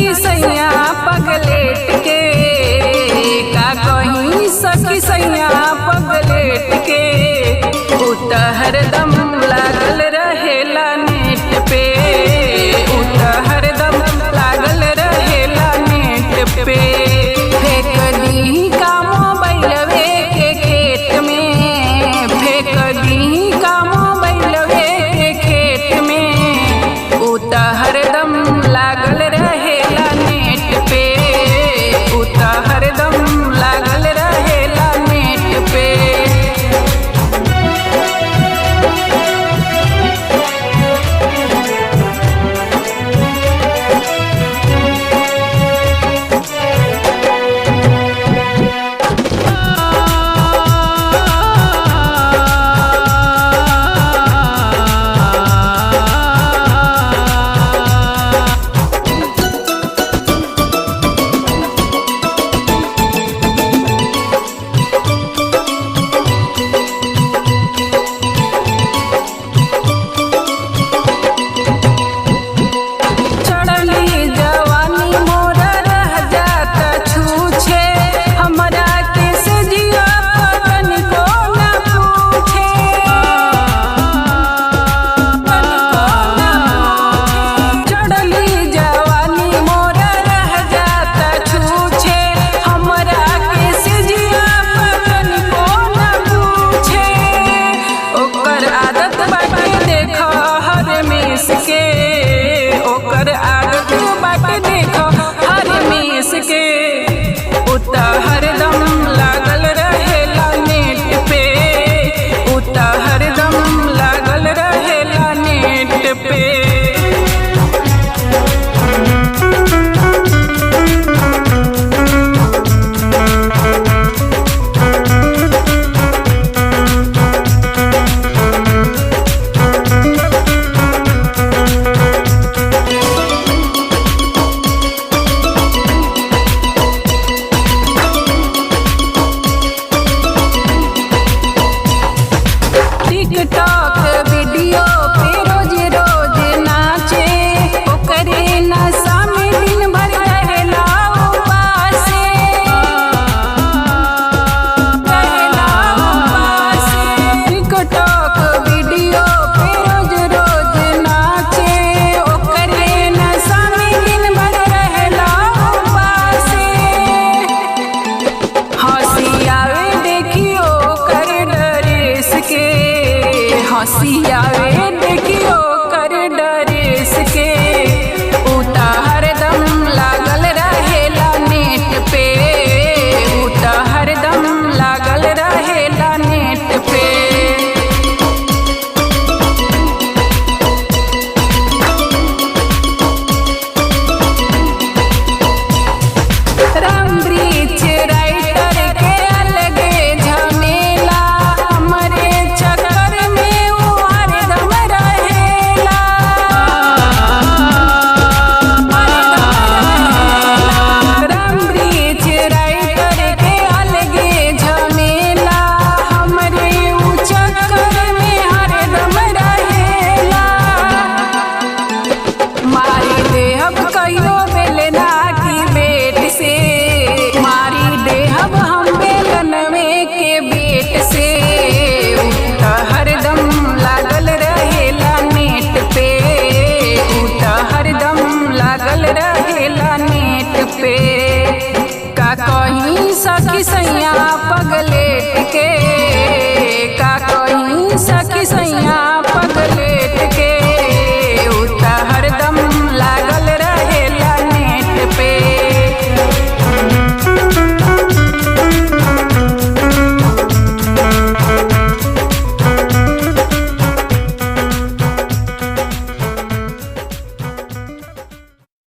सखी सैया पगलेट के, का कहीं सखी सैया पगलेट के। उत हरदम लागल रहेला नेट पे, उत हरदम लागल रहेला नेट पे। फेंक दी का मोबाइलवे के खेत में, फेंक दी का मोबाइलवे के खेत में। उत हरदम लागल रहेला नेट पे, उत हरदम लागल रहेला नेट पे। ओकर आदत बाटे देखो हर मेस के। उत हरदम लागल रहेला नेट पे, उत हरदम लागल रहेला नेट पे। टिकटॉक वीडियो पे रोज रोज नाचे, ओकरे नशा में दिन भर रहेला उपासे, रहेला उपासे। टिकटॉक वीडियो पे रोज रोज नाचे, ओकरे नशा में दिन भर रहेला उपासे। हंसी आवे देखियो कर ड्रेस के, हंसी आवे देखियो कर ड्रेस के। उत हरदम लागल रहेला नेट पे, उत हरदम लागल रहेला नेट पे। रामवृक्ष राइटर के अलगे झमेला, हमरे चक्कर में वो हरदम रहेला, रामवृक्ष राइटर के अलगे झमेला, हमरे उ चक्कर में हरदम रहेला। मारी देहब कहियो बेलना की बेट से, मारी देहब हम बेलनवे के बेट से। उत हरदम लागल रहेला नेट पे, उत हरदम लागल रहेला नेट पे। का कहीं सखी सैया पगलेट के, का कहीं सखी सैया